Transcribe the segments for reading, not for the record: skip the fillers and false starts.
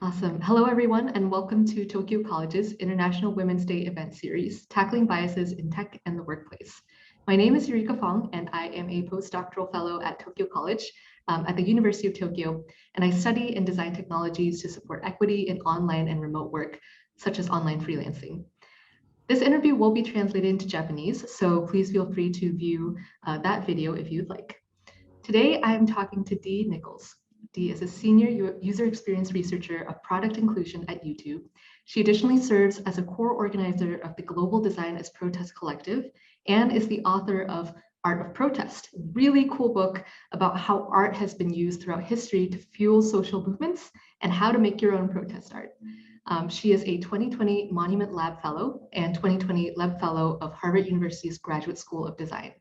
Awesome. Hello, everyone, and welcome to Tokyo College's International Women's Day event series, Tackling Biases in Tech and the Workplace. My name is Eureka Fong, and I am a postdoctoral fellow at Tokyo College at the University of Tokyo, and I study and design technologies to support equity in online and remote work, such as online freelancing. This interview will be translated into Japanese, so please feel free to view that video if you'd like. Today, I'm talking to Dee Nichols. Dee is a senior user experience researcher of product inclusion at YouTube. She additionally serves as a core organizer of the Global Design as Protest Collective and is the author of Art of Protest, a really cool book about how art has been used throughout history to fuel social movements and how to make your own protest art. She is a 2020 Monument Lab Fellow and 2020 Lab Fellow of Harvard University's Graduate School of Design.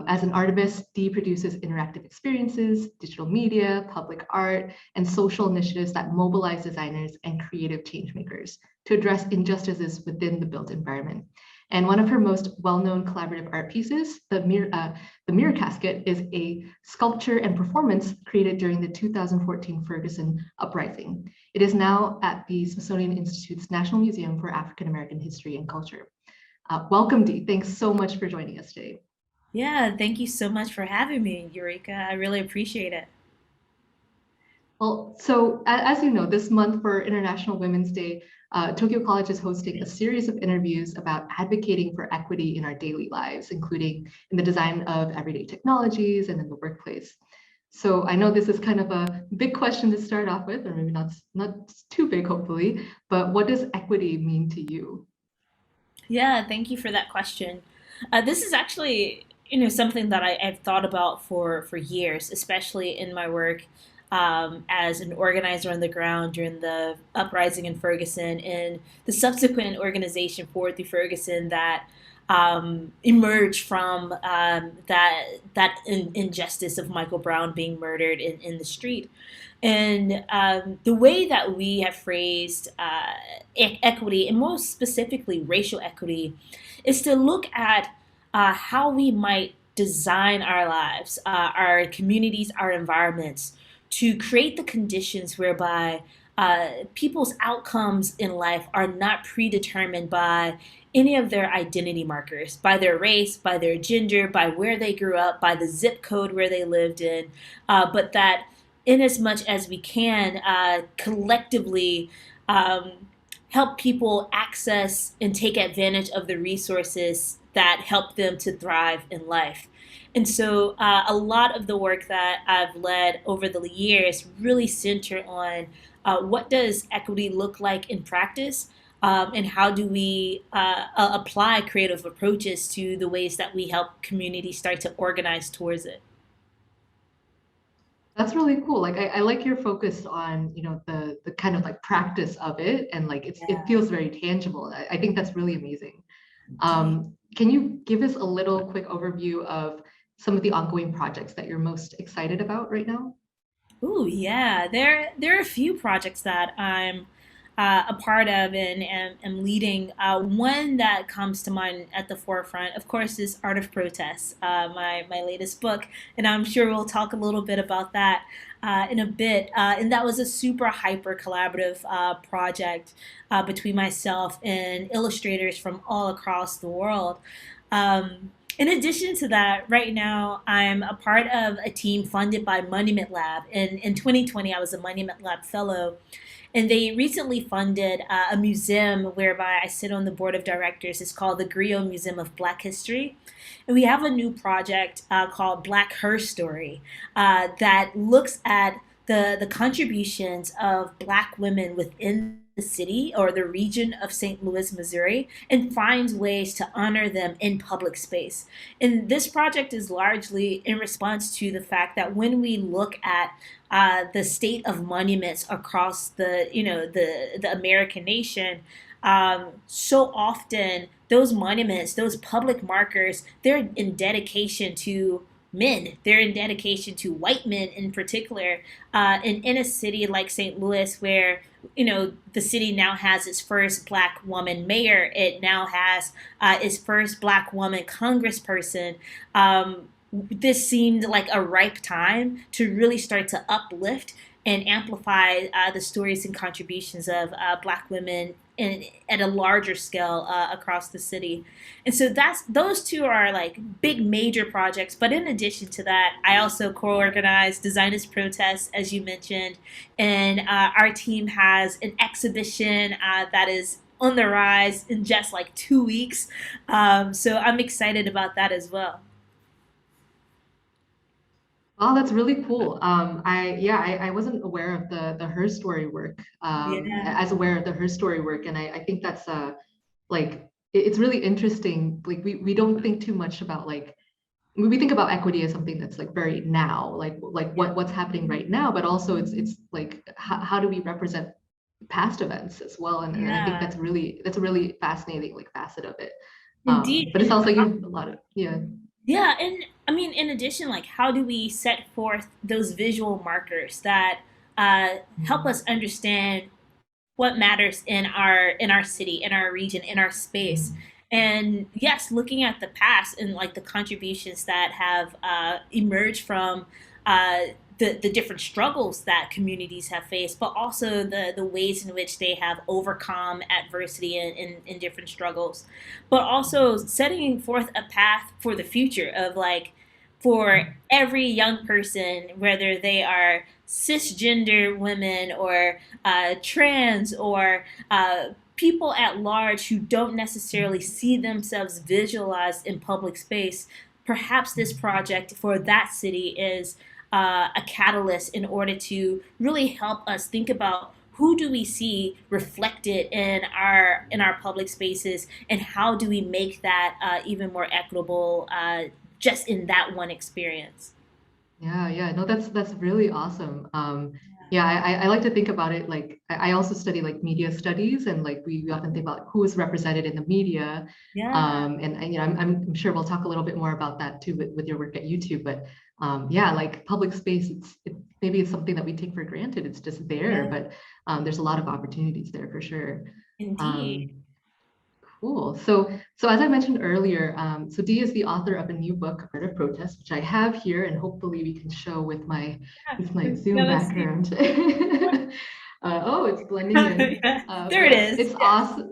As an artivist, Dee produces interactive experiences, digital media, public art, and social initiatives that mobilize designers and creative changemakers to address injustices within the built environment. And one of her most well-known collaborative art pieces, the Mirror Casket, is a sculpture and performance created during the 2014 Ferguson Uprising. It is now at the Smithsonian Institute's National Museum for African American History and Culture. Welcome, Dee. Thanks so much for joining us today. Yeah, thank you so much for having me, Eureka. I really appreciate it. Well, so as you know, this month for International Women's Day, Tokyo College is hosting a series of interviews about advocating for equity in our daily lives, including in the design of everyday technologies and in the workplace. So I know this is kind of a big question to start off with, or maybe not too big, hopefully, but what does equity mean to you? Yeah, thank you for that question. This is actually, something that I've thought about for years, especially in my work as an organizer on the ground during the uprising in Ferguson and the subsequent organization for the Ferguson that emerged from that injustice of Michael Brown being murdered in the street. And the way that we have phrased equity, and most specifically racial equity, is to look at how we might design our lives, our communities, our environments, to create the conditions whereby people's outcomes in life are not predetermined by any of their identity markers, by their race, by their gender, by where they grew up, by the zip code where they lived in, but that in as much as we can collectively help people access and take advantage of the resources that help them to thrive in life. And so a lot of the work that I've led over the years really center on what does equity look like in practice, and how do we apply creative approaches to the ways that we help communities start to organize towards it. That's really cool. Like I like your focus on, the kind of like practice of it, and like it Yeah. feels very tangible. I think that's really amazing. Can you give us a little quick overview of some of the ongoing projects that you're most excited about right now? Ooh, yeah. There are a few projects that I'm a part of and am leading. One that comes to mind at the forefront, of course, is Art of Protest, my latest book, and I'm sure we'll talk a little bit about that in a bit. And that was a super hyper collaborative project between myself and illustrators from all across the world. In addition to that, right now I'm a part of a team funded by Monument Lab. In 2020, I was a Monument Lab fellow, and they recently funded a museum whereby I sit on the board of directors. It's called the Griot Museum of Black History. And we have a new project called Black Her Story that looks at the contributions of Black women within the city or the region of St. Louis, Missouri, and finds ways to honor them in public space. And this project is largely in response to the fact that when we look at the state of monuments across the American nation, so often those monuments, those public markers, they're in dedication to men. They're in dedication to white men in particular. And in a city like St. Louis, where the city now has its first Black woman mayor, it now has its first Black woman congressperson. This seemed like a ripe time to really start to uplift and amplify the stories and contributions of Black women at a larger scale across the city. And so those two are like big major projects. But in addition to that, I also co-organize Designers Protests, as you mentioned, and our team has an exhibition that is on the rise in just like 2 weeks. So I'm excited about that as well. Oh, that's really cool. I wasn't aware of the Her Story work, Yeah, as aware of the Her Story work, and I think that's like it's really interesting. Like we don't think too much about like we think about equity as something that's like very now, like yeah, what's happening right now, but also it's like how do we represent past events as well? And I think yeah. that's a really fascinating like facet of it. Indeed. But it And sounds like you have a lot of yeah. yeah, and I mean, in addition, like, how do we set forth those visual markers that help Mhm. us understand what matters in our city, in our region, in our space? Mhm. And yes, looking at the past and like the contributions that have emerged from uh, the different struggles that communities have faced, but also the ways in which they have overcome adversity in different struggles, but also setting forth a path for the future of like for every young person, whether they are cisgender women or trans or people at large who don't necessarily see themselves visualized in public space. Perhaps this project for that city is a catalyst in order to really help us think about who do we see reflected in our public spaces, and how do we make that even more equitable just in that one experience. Yeah, no, that's really awesome. Yeah, I like to think about it like I also study like media studies and like we often think about who is represented in the media. Yeah. You know, I'm sure we'll talk a little bit more about that too with your work at YouTube. But yeah, like public space, maybe it's something that we take for granted. It's just there, Yeah, but there's a lot of opportunities there for sure. indeed. Um, Cool. So as I mentioned earlier, so Dee is the author of a new book, Art of Protest, which I have here, and hopefully we can show with my Yeah, Zoom let's see. background. Oh, it's blending in. Yeah, there But it is. it's Yes. awesome.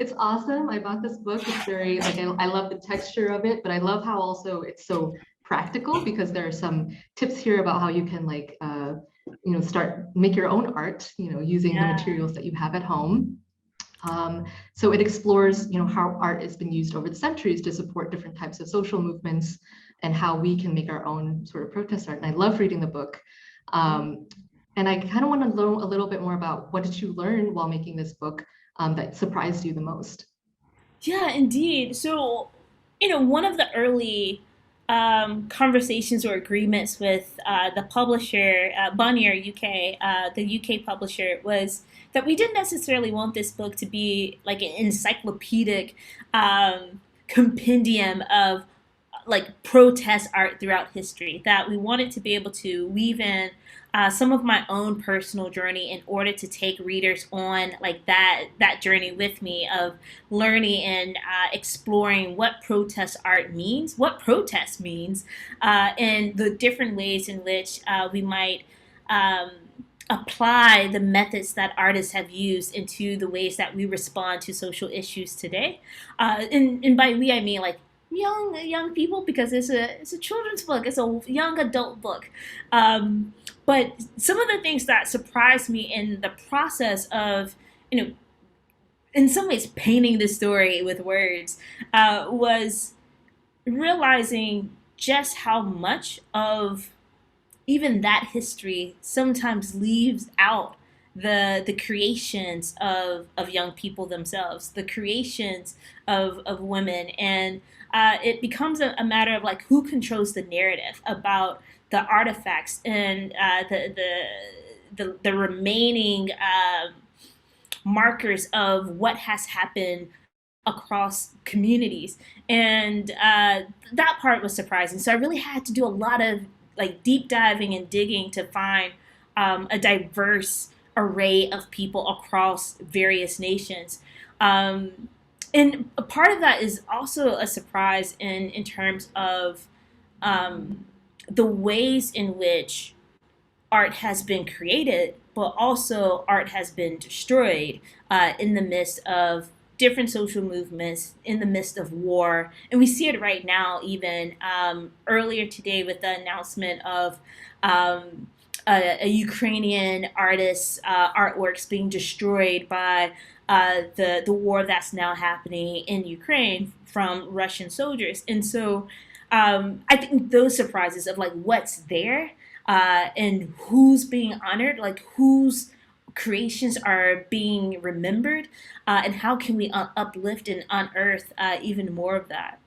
It's awesome. I bought this book. It's very like I love the texture of it, but I love how also it's so practical because there are some tips here about how you can like you know start make your own art, you know, using the Yeah. materials that you have at home. So it explores, you know, how art has been used over the centuries to support different types of social movements and how we can make our own sort of protest art. And I love reading the book. Um, and I kind of want to learn a little bit more about what did you learn while making this book that surprised you the most? Yeah, indeed. So, one of the early conversations or agreements with the publisher, Bonnier UK, the UK publisher, was that we didn't necessarily want this book to be like an encyclopedic compendium of like protest art throughout history, that we wanted to be able to weave in some of my own personal journey in order to take readers on like that journey with me of learning and exploring what protest art means, what protest means, and the different ways in which we might um, apply the methods that artists have used into the ways that we respond to social issues today. And by we I mean like young people, because it's a children's book, it's a young adult book. But some of the things that surprised me in the process of you know in some ways painting the story with words was realizing just how much of even that history sometimes leaves out the creations of young people themselves, the creations of women, and it becomes a matter of like who controls the narrative about the artifacts and the remaining markers of what has happened across communities. And that part was surprising. So I really had to do a lot of like deep diving and digging to find a diverse array of people across various nations. Um, and a part of that is also a surprise in terms of um, the ways in which art has been created, but also art has been destroyed in the midst of different social movements, in the midst of war. And we see it right now, even earlier today with the announcement of a Ukrainian artist's artworks being destroyed by the war that's now happening in Ukraine from Russian soldiers. And so I think those surprises of like what's there and who's being honored, like whose creations are being remembered, and how can we uplift and unearth even more of that.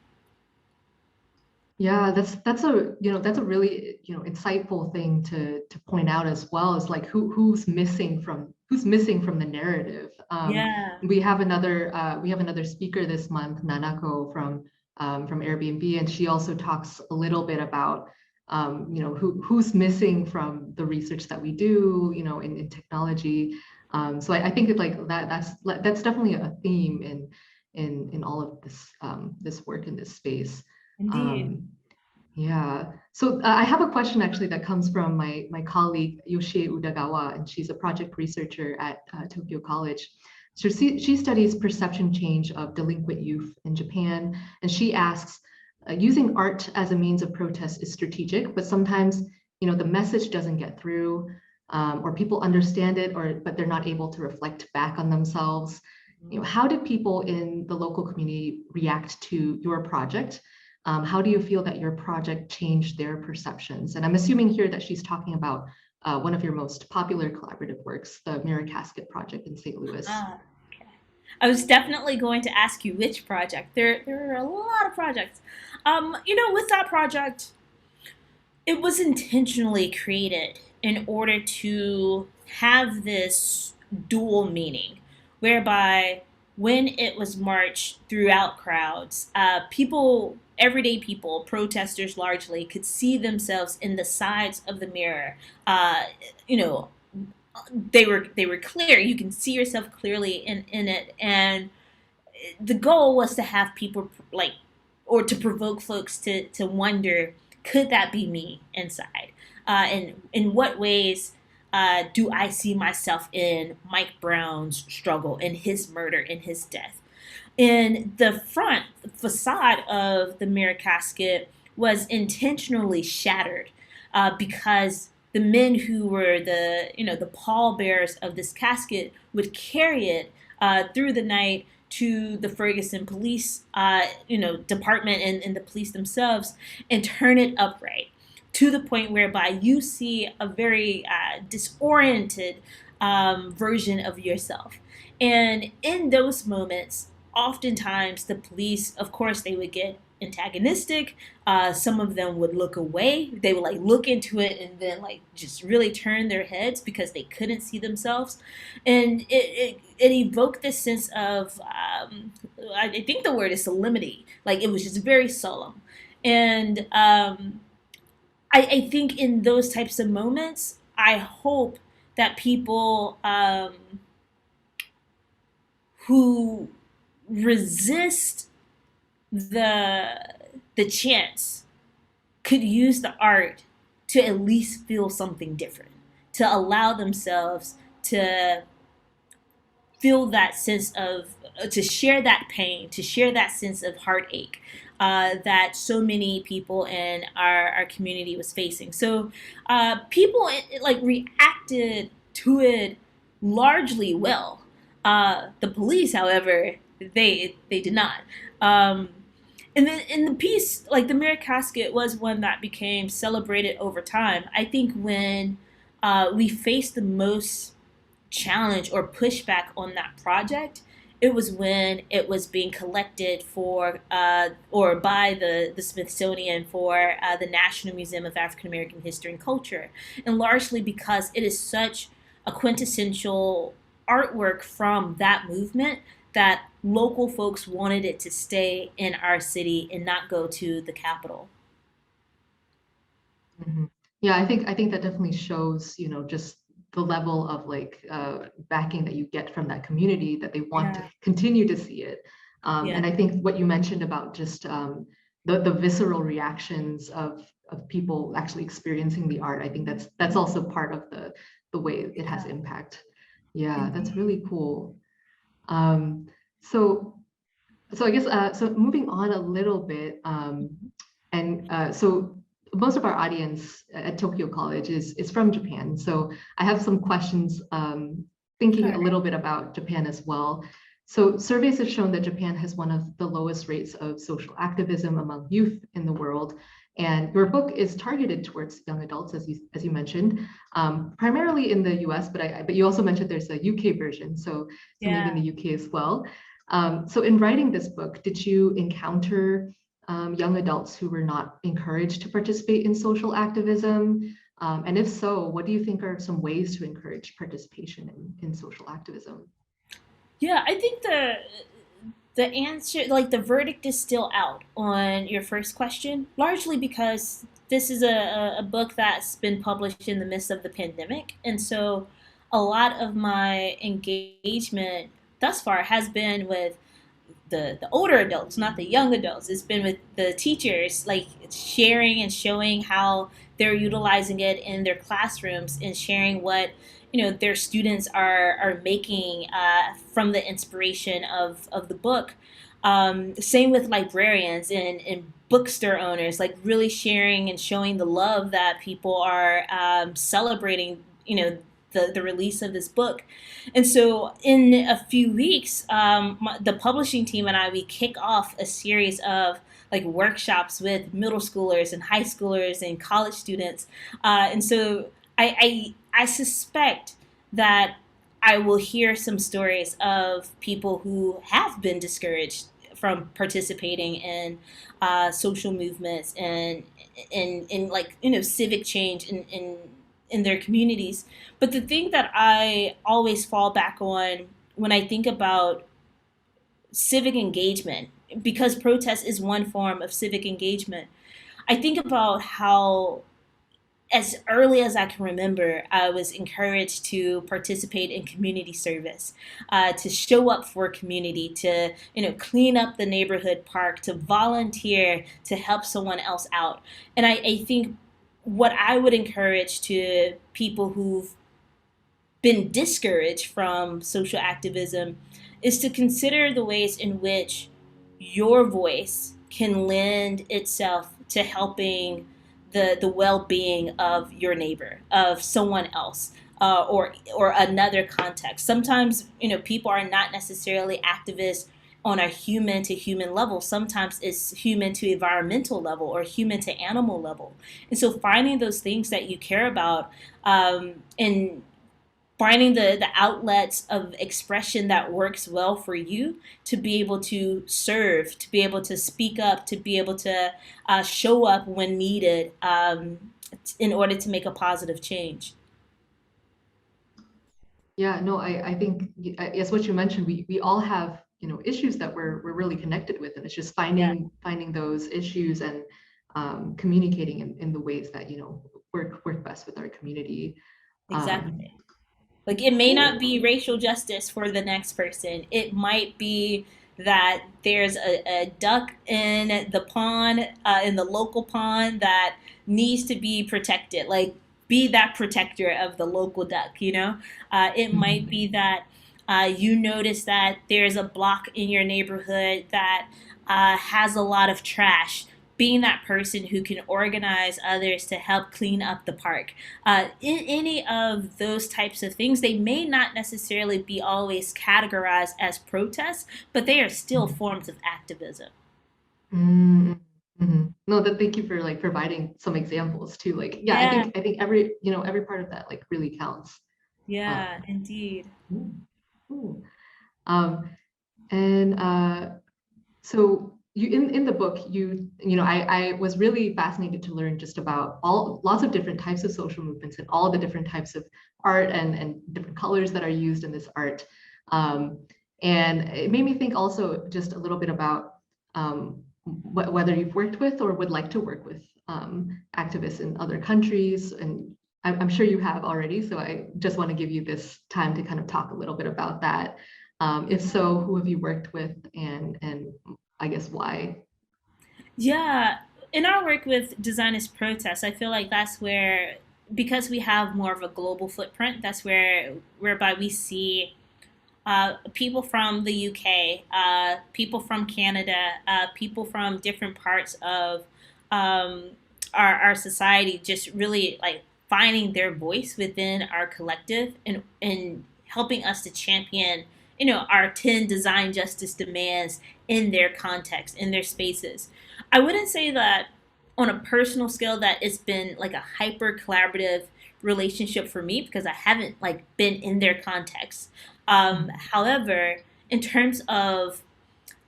Yeah, that's a that's a really insightful thing to point out as well, is like who's missing from the narrative. Yeah. We have another speaker this month, Nanako from Airbnb, and she also talks a little bit about who's missing from the research that we do in technology. So I think it like that's definitely a theme in all of this work in this space. Indeed. Um, yeah. So I have a question actually that comes from my colleague Yoshie Udagawa, and she's a project researcher at Tokyo College. So she studies perception change of delinquent youth in Japan, and she asks, using art as a means of protest is strategic, but sometimes the message doesn't get through, or people understand it, but they're not able to reflect back on themselves. How did people in the local community react to your project? How do you feel that your project changed their perceptions? And I'm assuming here that she's talking about one of your most popular collaborative works, the Mirror Casket Project in St. Louis. Ah, okay. I was definitely going to ask you which project. There are a lot of projects. With that project, it was intentionally created in order to have this dual meaning, whereby when it was marched throughout crowds, everyday people, protesters largely, could see themselves in the sides of the mirror. You know, they were clear. You can see yourself clearly in it, and the goal was to have people like, or to provoke folks to wonder, could that be me inside? And in what ways do I see myself in Mike Brown's struggle, in his murder, in his death? And the front facade of the mirror casket was intentionally shattered because the men who were the pallbearers of this casket would carry it through the night to the Ferguson police department and the police themselves, and turn it upright to the point whereby you see a very disoriented version of yourself. And in those moments, oftentimes the police, of course, they would get antagonistic. Some of them would look away. They would like look into it and then like just really turn their heads because they couldn't see themselves. And it evoked this sense of, I think the word is solemnity. Like it was just very solemn. And I think in those types of moments, I hope that people who resist the chance could use the art to at least feel something different, to allow themselves to feel that sense of, to share that pain, to share that sense of heartache that so many people in our community was facing. So people like reacted to it largely well. The police, however, they did not. And then in the piece, like the mirror casket was one that became celebrated over time. I think when we faced the most challenge or pushback on that project, it was when it was being collected for or by the Smithsonian for the National Museum of African American History and Culture, and largely because it is such a quintessential artwork from that movement that local folks wanted it to stay in our city and not go to the capital. Mhm. Yeah, I think that definitely shows, just the level of like backing that you get from that community, that they want to Yeah, continue to see it. yeah, And I think what you mentioned about just the visceral reactions of people actually experiencing the art. I think that's also part of the way it has impact. Yeah, that's really cool. So I guess so moving on a little bit, so most of our audience at Tokyo College is from Japan. So I have some questions thinking a little bit about Japan as well. So surveys have shown that Japan has one of the lowest rates of social activism among youth in the world. And your book is targeted towards young adults, as you mentioned, primarily in the US, but you also mentioned there's a UK version, so maybe in the UK as well. So in writing this book, did you encounter young adults who were not encouraged to participate in social activism? And if so, what do you think are some ways to encourage participation in social activism? Yeah, I think the answer, like the verdict is still out on your first question, largely because this is a book that's been published in the midst of the pandemic. And so a lot of my engagement thus far has been with the older adults, not the young adults. It's been with the teachers, like sharing and showing how they're utilizing it in their classrooms and sharing what their students are making from the inspiration of the book. Same with librarians and bookstore owners, like really sharing and showing the love that people are celebrating, the release of this book. And so in a few weeks, the publishing team and we kick off a series of like workshops with middle schoolers and high schoolers and college students. And so I suspect that I will hear some stories of people who have been discouraged from participating in social movements and in like civic change in their communities. But the thing that I always fall back on when I think about civic engagement, because protest is one form of civic engagement, I think about how as early as I can remember, I was encouraged to participate in community service, to show up for community, to clean up the neighborhood park, to volunteer, to help someone else out. And I think what I would encourage to people who've been discouraged from social activism is to consider the ways in which your voice can lend itself to helping the well-being of your neighbor, of someone else, or another context. Sometimes people are not necessarily activists on a human to human level. Sometimes it's human to environmental level or human to animal level. And so finding those things that you care about, and finding the outlets of expression that works well for you to be able to serve, to be able to speak up, to be able to show up when needed, in order to make a positive change. Yeah, no, I think as what you mentioned, we all have issues that we're really connected with, and it's just finding those issues and communicating in the ways that work best with our community. Exactly. Like it may not be racial justice for the next person. It might be that there's a duck in the pond, in the local pond that needs to be protected. Like be that protector of the local duck, It might be that you notice that there's a block in your neighborhood that has a lot of trash. Being that person who can organize others to help clean up the park. In any of those types of things, they may not necessarily be always categorized as protests, but they are still forms of activism. Mm-hmm. No, thank you for like providing some examples too. Like, yeah. I think every part of that like really counts. Yeah, indeed. Cool. And so you in the book, I was really fascinated to learn just about lots of different types of social movements and all the different types of art and different colors that are used in this art. And it made me think also just a little bit about whether you've worked with or would like to work with activists in other countries. And I'm sure you have already, so I just want to give you this time to kind of talk a little bit about that. If so, who have you worked with, and I guess why? Yeah, in our work with designers protests, I feel like that's where, because we have more of a global footprint, that's whereby we see people from the UK, people from Canada, people from different parts of um, our society just really like finding their voice within our collective and helping us to champion, our 10 design justice demands in their context, in their spaces. I wouldn't say that on a personal scale that it's been like a hyper collaborative relationship for me because I haven't like been in their context. However, in terms of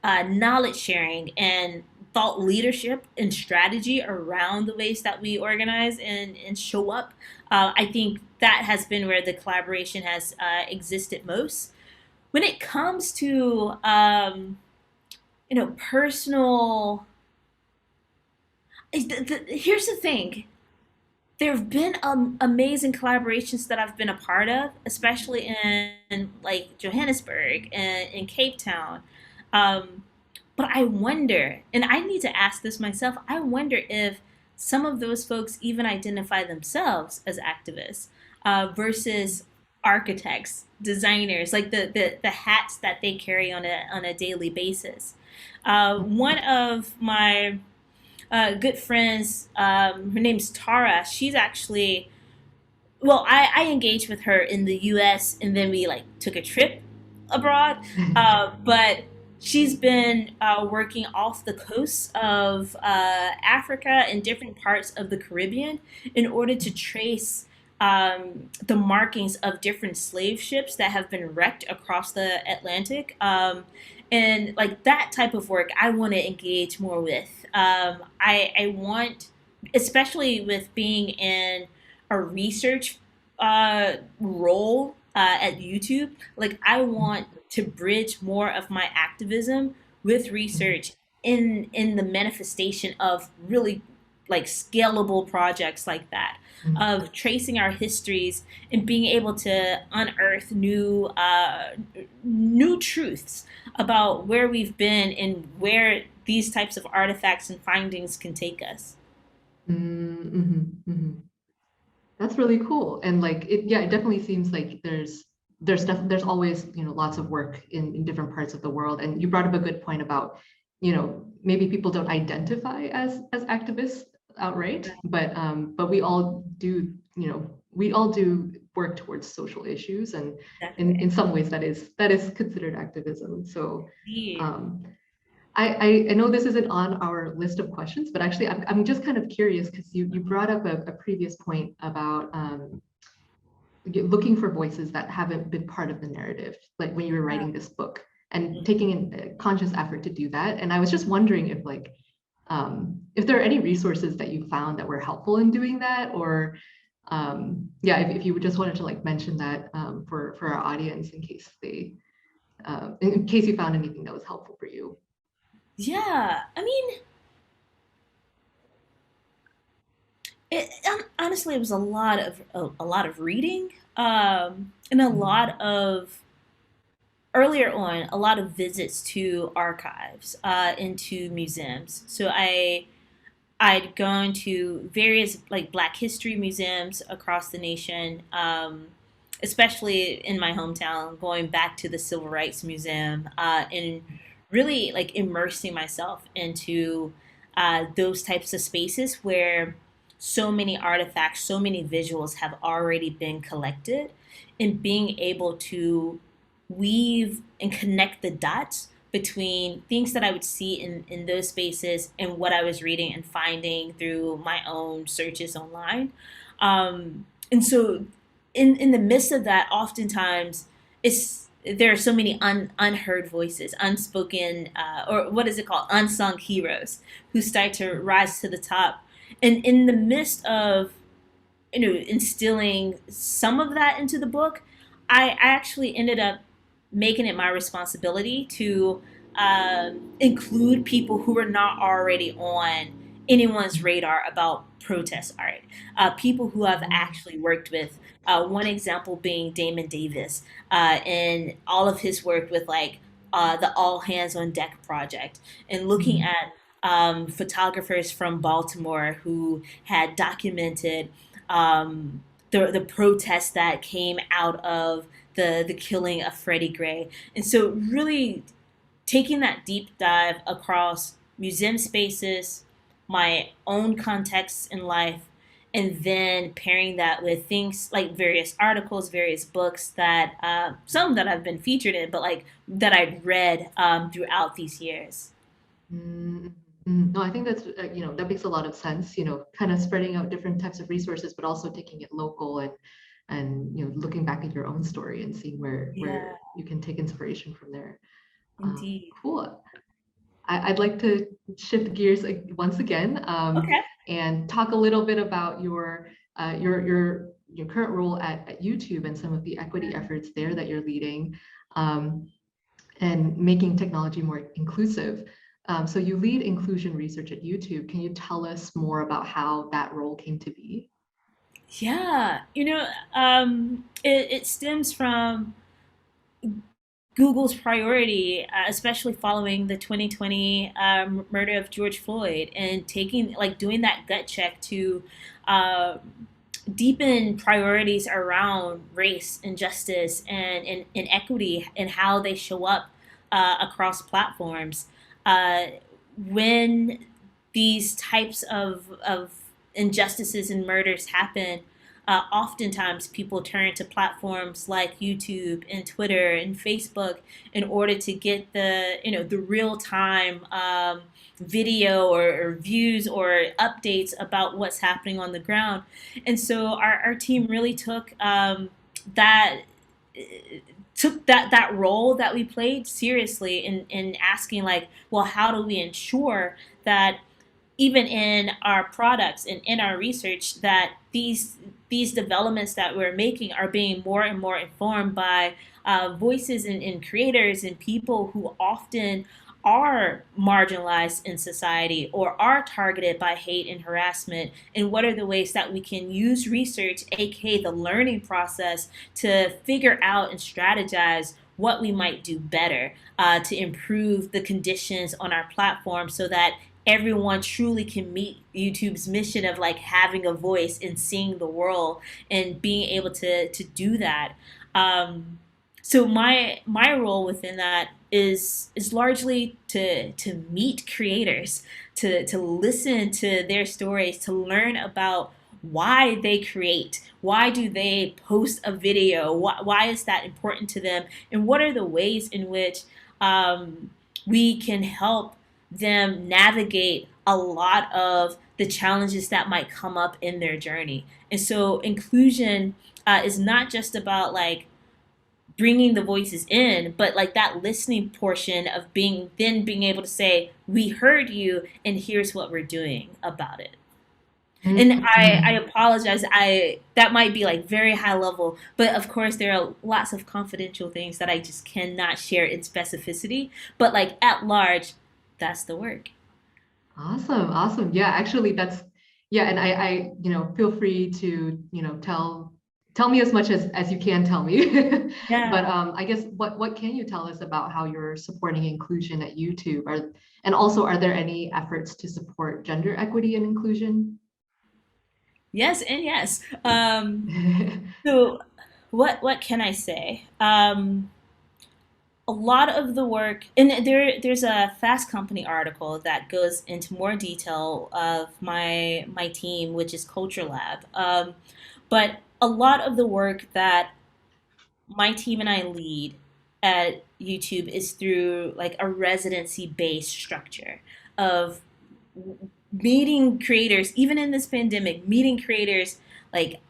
knowledge sharing and thought leadership and strategy around the ways that we organize and show up, I think that has been where the collaboration has existed most. When it comes to personal, here's the thing: there have been amazing collaborations that I've been a part of, especially in like Johannesburg and in Cape Town. Um, but I wonder, and I need to ask this myself, I wonder if some of those folks even identify themselves as activists versus architects, designers, like the hats that they carry on a daily basis. One of my good friends. Her name's Tara. She's actually, well, I engaged with her in the U.S. and then we like took a trip abroad. But she's been working off the coast of Africa and different parts of the Caribbean in order to trace the markings of different slave ships that have been wrecked across the Atlantic. And like that type of work, I want to engage more with. I want, especially with being in a research role at YouTube, like I want to bridge more of my activism with research in the manifestation of really like scalable projects like that, of tracing our histories and being able to unearth new truths about where we've been and where these types of artifacts and findings can take us. Mm-hmm. That's really cool. And like it, yeah, it definitely seems like there's always, lots of work in different parts of the world. And you brought up a good point about, maybe people don't identify as activists outright, but we all do work towards social issues, and in Definitely. some ways that is considered activism. So Indeed. um I know this isn't on our list of questions, but actually I'm just kind of curious because you brought up a previous point about looking for voices that haven't been part of the narrative, like when you were Yeah. writing this book and taking a conscious effort to do that. And I was just wondering if there are any resources that you found that were helpful in doing that, or yeah, if you would just wanted to like mention that for our audience in case you found anything that was helpful for you. Yeah. I mean, honestly, it was a lot of reading, and a Mm, lot of earlier on a lot of visits to archives, into museums. So I'd gone to various like Black History museums across the nation, especially in my hometown, going back to the Civil Rights Museum, and really like immersing myself into those types of spaces where so many artifacts, so many visuals have already been collected, and being able to weave and connect the dots between things that I would see in those spaces and what I was reading and finding through my own searches online. And so, in the midst of that, oftentimes there are so many unheard voices, unspoken, or what is it called, unsung heroes who start to rise to the top. And in the midst of instilling some of that into the book, I actually ended up making it my responsibility to include people who were not already on anyone's radar about protest art. People who have mm, actually worked with, one example being Damon Davis, and all of his work with like the All Hands on Deck project, and looking mm, at photographers from Baltimore who had documented the protests that came out of the killing of Freddie Gray. And so really taking that deep dive across museum spaces, my own contexts in life, and then pairing that with things like various articles, various books that some that I've been featured in, but like that I've read throughout these years. Mm, No, I think that's, that makes a lot of sense, kind of spreading out different types of resources, but also taking it local and, looking back at your own story and seeing Yeah, where you can take inspiration from there. indeed. Cool. I'd like to shift gears once again, Okay. and talk a little bit about your current role at YouTube and some of the equity efforts there that you're leading, um, and making technology more inclusive. So you lead inclusion research at YouTube. Can you tell us more about how that role came to be? Yeah, it stems from Google's priority, especially following the 2020 murder of George Floyd, and taking like doing that gut check to uh, deepen priorities around race and justice and equity and how they show up across platforms. Uh, when these types of injustices and murders happen, oftentimes people turn to platforms like YouTube and Twitter and Facebook in order to get the real time video or views or updates about what's happening on the ground. And so our team really that took that role that we played seriously in asking like, well, how do we ensure that even in our products and in our research that these developments that we're making are being more and more informed by voices and creators and people who often are marginalized in society or are targeted by hate and harassment, and what are the ways that we can use research, aka the learning process, to figure out and strategize what we might do better to improve the conditions on our platform so that everyone truly can meet YouTube's mission of like having a voice and seeing the world and being able to do that. So my role within that is largely to meet creators, to listen to their stories, to learn about why they create, why do they post a video, why is that important to them, and what are the ways in which we can help them navigate a lot of the challenges that might come up in their journey. And so inclusion is not just about like bringing the voices in, but like that listening portion of being able to say, we heard you and here's what we're doing about it. And I Mhm. apologize. I that might be like very high level, but of course there are lots of confidential things that I just cannot share in specificity. But like at large, that's the work. Awesome, awesome. Yeah, actually yeah, and feel free to, tell me as much as you can tell me. But Yeah. I guess what can you tell us about how you're supporting inclusion at YouTube? And also, are there any efforts to support gender equity and inclusion? Yes, and yes. So what can I say? A lot of the work, and there's a Fast Company article that goes into more detail of my team, which is Culture Lab. But a lot of the work that my team and I lead at YouTube is through like a residency based structure of meeting creators, even in this pandemic, meeting creators like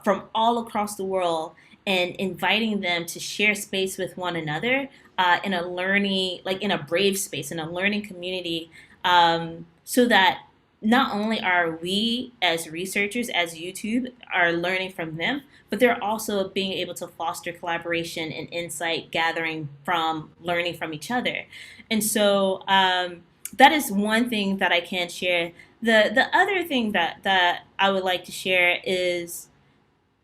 from all across the world and inviting them to share space with one another in a learning, like in a brave space, in a learning community, so that not only are we as researchers, as YouTube, are learning from them, but they're also being able to foster collaboration and insight gathering from learning from each other. And so that is one thing that I can share. The other thing that I would like to share is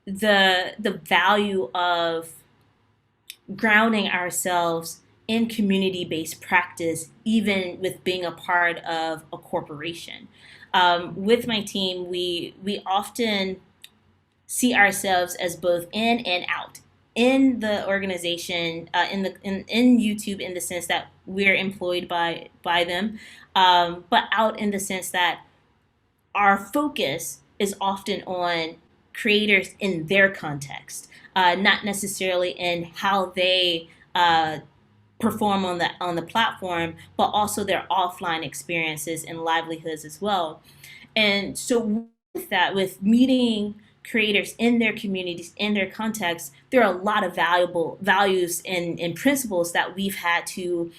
the value of grounding ourselves in community-based practice, even with being a part of a corporation. With my team, we often see ourselves as both in and out in the organization, in YouTube, in the sense that we're employed by them, but out in the sense that our focus is often on creators in their context, not necessarily in how they perform on the platform, but also their offline experiences and livelihoods as well. And so with that, with meeting creators in their communities, in their context, there are a lot of valuable values and principles that we've had to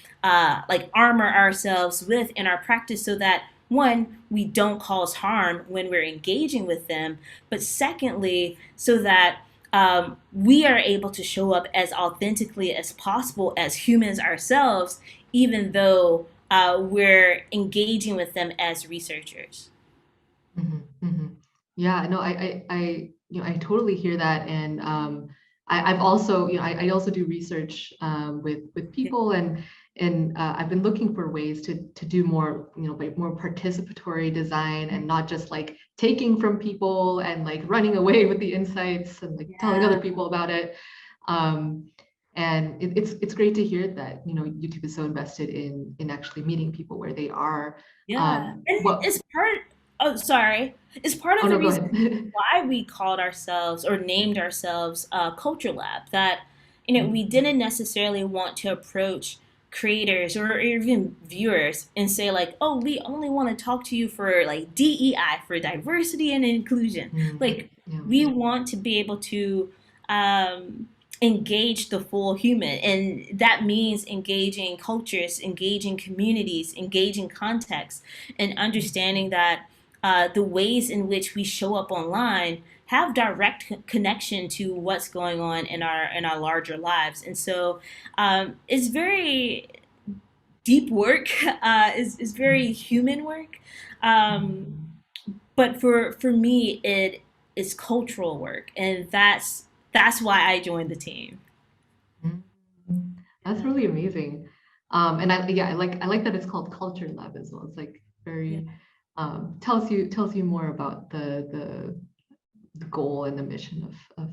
like armor ourselves with in our practice so that one, we don't cause harm when we're engaging with them, but secondly, so that we are able to show up as authentically as possible as humans ourselves, even though we're engaging with them as researchers. Mhm, mhm. Yeah, no, I totally hear that, and I've also, I also do research with people, and I've been looking for ways to do more, like more participatory design, and not just like taking from people and like running away with the insights and like telling other Yeah. people about it. Um, and it's great to hear that YouTube is so invested in actually meeting people where they are. Yeah, and What? it's part. Oh, sorry. It's part Oh of the no, go reason ahead. why we called ourselves or named ourselves Culture Lab. That we Mhm. didn't necessarily want to approach creators or even viewers and say like, oh, we only want to talk to you for like DEI, for diversity and inclusion. Mm, Like yeah. we want to be able to um, engage the full human, and that means engaging cultures, engaging communities, engaging contexts, and understanding that the ways in which we show up online have direct connection to what's going on in our larger lives. And so it's very deep work, is very human work. Um, Mhm. but for me, it is cultural work, and that's why I joined the team. Mhm. That's really amazing. And yeah, I like that it's called Culture Lab as well. It's like Yeah. very tells you more about the goal and the mission of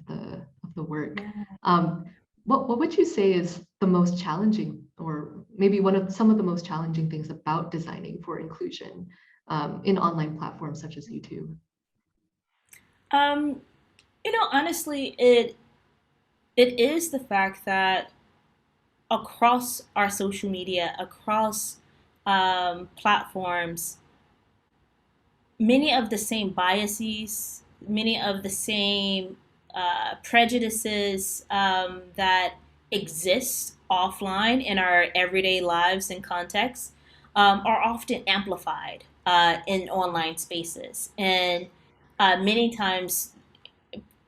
the work. Yeah. Um, what would you say is the most challenging, or maybe one of some of the most challenging things about designing for inclusion in online platforms such as YouTube? Um, Honestly, it is the fact that across our social media, across platforms, many of the same biases, many of the same prejudices that exist offline in our everyday lives and contexts are often amplified in online spaces. And many times,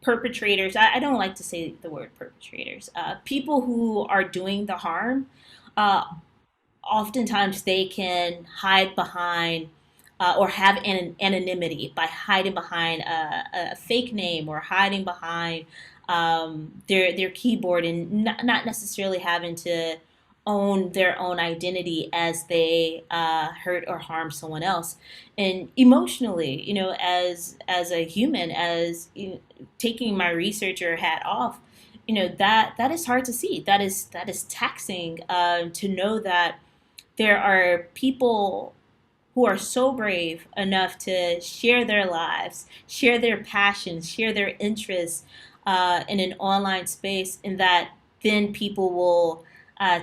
perpetrators, I don't like to say the word perpetrators, people who are doing the harm, uh, oftentimes they can hide behind or have anonymity by hiding behind a fake name or hiding behind their keyboard, and not necessarily having to own their own identity as they hurt or harm someone else. And emotionally, as a human, as taking my researcher hat off, that is hard to see. That is taxing, to know that there are people who are so brave enough to share their lives, share their passions, share their interests in an online space, and that then people will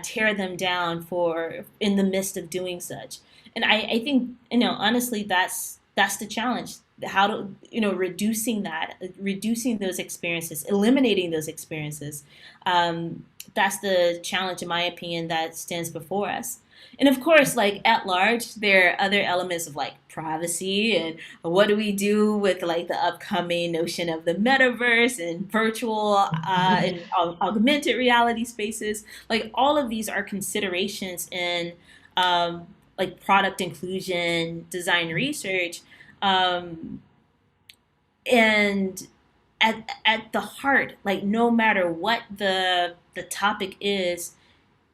tear them down for in the midst of doing such. And I think honestly that's the challenge. How to reducing those experiences, eliminating those experiences. That's the challenge, in my opinion, that stands before us. And of course, like at large, there are other elements of like privacy and what do we do with like the upcoming notion of the metaverse and virtual and augmented reality spaces. Like all of these are considerations in like product inclusion, design research, um, and at the heart, like no matter what the topic is,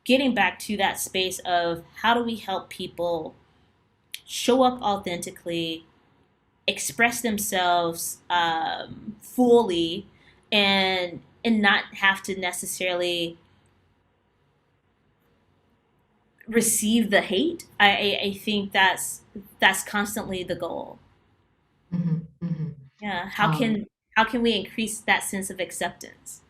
getting back to that space of how do we help people show up authentically, express themselves fully, and not have to necessarily receive the hate. I think that's constantly the goal. Mhm, mhm. Yeah. Um, How can we increase that sense of acceptance?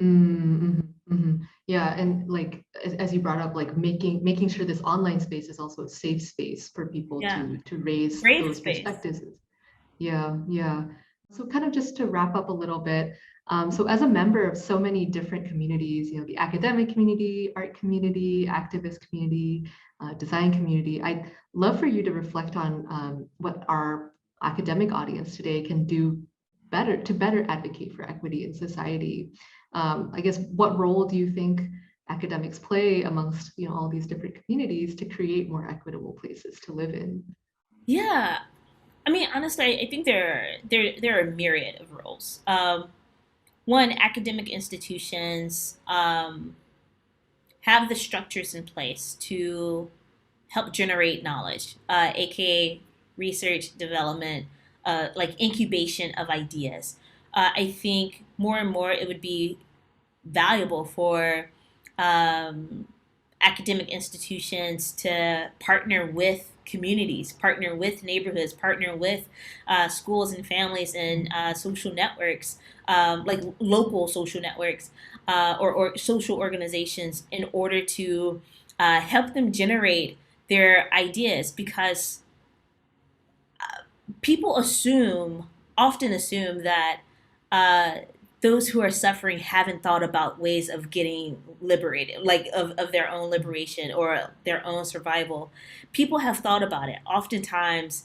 mhm, mhm. Yeah, and like as you brought up, like making sure this online space is also a safe space for people Yeah. to raise Brave those space. perspectives. Yeah, yeah. So kind of just to wrap up a little bit, so as a member of so many different communities, the academic community, art community, activist community, design community, I'd love for you to reflect on what our academic audience today can do better to better advocate for equity in society. I guess what role do you think academics play amongst all these different communities to create more equitable places to live in? Yeah. I mean, honestly, I think there are a myriad of roles. One, academic institutions have the structures in place to help generate knowledge, aka research, development, like incubation of ideas. I think more and more it would be valuable for um, academic institutions to partner with communities, partner with neighborhoods, partner with schools and families and social networks, like local social networks or social organizations, in order to help them generate their ideas, because people often assume that uh, those who are suffering haven't thought about ways of getting liberated, like of their own liberation or their own survival. People have thought about it. Oftentimes,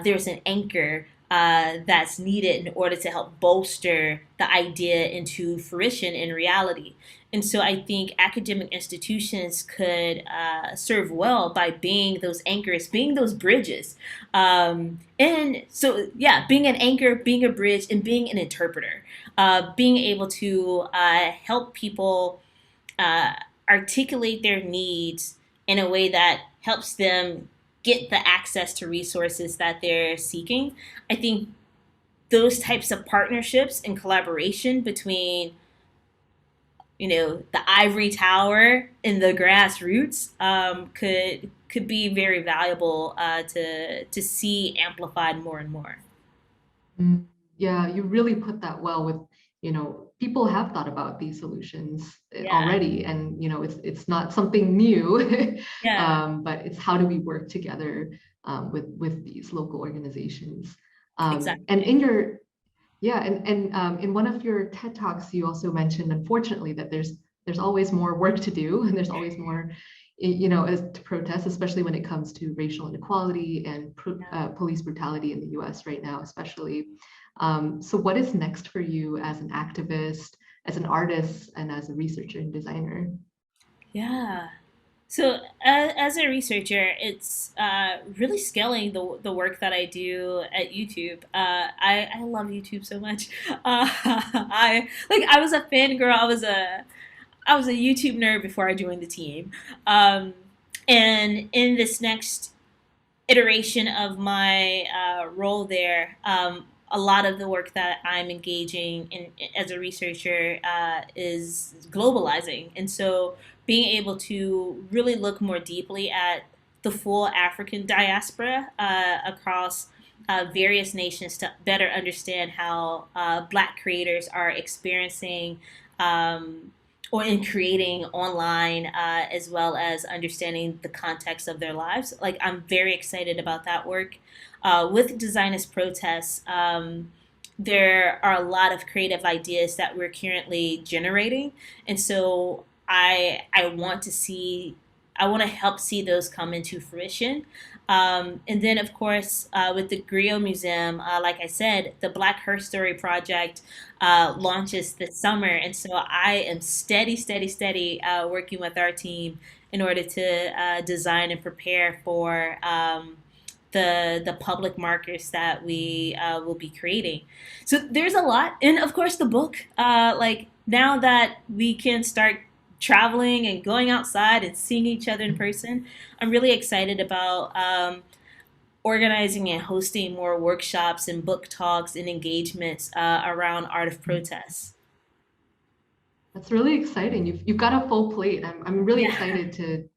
there's an anchor that's needed in order to help bolster the idea into fruition in reality. And so I think academic institutions could serve well by being those anchors, being those bridges, and so, yeah, being an anchor, being a bridge, and being an interpreter, being able to help people uh, articulate their needs in a way that helps them get the access to resources that they're seeking. I think those types of partnerships and collaboration between, the ivory tower and the grassroots, could be very valuable to see amplified more and more. Mm, yeah, you really put that well with, people have thought about these solutions Yeah, already, and it's not something new, yeah, but it's how do we work together with these local organizations. And exactly. in your Yeah, and in one of your TED Talks, you also mentioned, unfortunately, that there's always more work to do, and there's always more, as to protest, especially when it comes to racial inequality and police brutality in the U.S. right now, especially. So, what is next for you as an activist, as an artist, and as a researcher and designer? Yeah. So as a researcher, it's really scaling the work that I do at YouTube. I love YouTube so much. I was a fangirl. I was a YouTube nerd before I joined the team. Um, and in this next iteration of my role there, a lot of the work that I'm engaging in as a researcher is globalizing, and so being able to really look more deeply at the full African diaspora across various nations to better understand how Black creators are experiencing. Or in creating online, as well as understanding the context of their lives. Like, I'm very excited about that work. With Designers Protests, there are a lot of creative ideas that we're currently generating. And so I want to see, I want to help see those come into fruition. And then, of course, with the Griot Museum, like I said, the Black Her Story project launches this summer. And so I am steady, working with our team in order to design and prepare for the public markers that we will be creating. So there's a lot, and of course the book. Like, now that we can start traveling and going outside and seeing each other in person. I'm really excited about organizing and hosting more workshops and book talks and engagements around art of protest. That's really exciting. You've got a full plate. I'm really Yeah. excited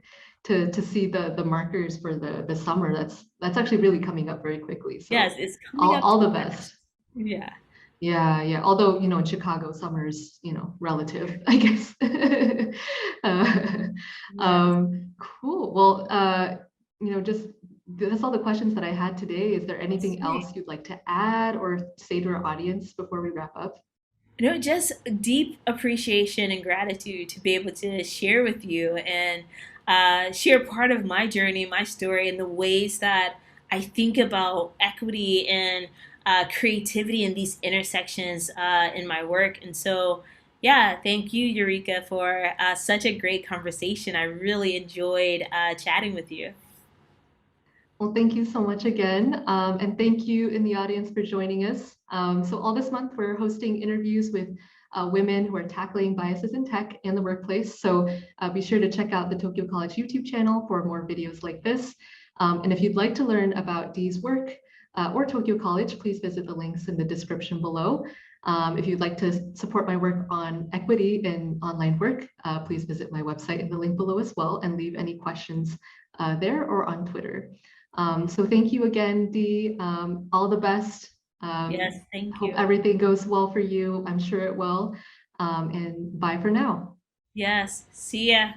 to see the markers for the summer. That's actually really coming up very quickly. Yes, So it's coming up all too the fast. best. Yeah. Yeah, yeah. Although, in Chicago, summer's, relative, I guess. Uh, Yes. cool. Well, just that's all the questions that I had today. Is there anything Sweet. else you'd like to add or say to our audience before we wrap up? Just deep appreciation and gratitude to be able to share with you and share part of my journey, my story, and the ways that I think about equity and creativity in these intersections in my work. And so, yeah, thank you, Eureka, for such a great conversation. I really enjoyed chatting with you. Well, thank you so much again. And thank you in the audience for joining us. So all this month, we're hosting interviews with women who are tackling biases in tech and the workplace. So be sure to check out the Tokyo College YouTube channel for more videos like this. And if you'd like to learn about Dee's work or Tokyo College, please visit the links in the description below. If you'd like to support my work on equity in online work, please visit my website in the link below as well and leave any questions there or on Twitter. So thank you again, Dee. All the best. Yes, thank Hope you. everything goes well for you. I'm sure it will. And bye for now. Yes, see ya.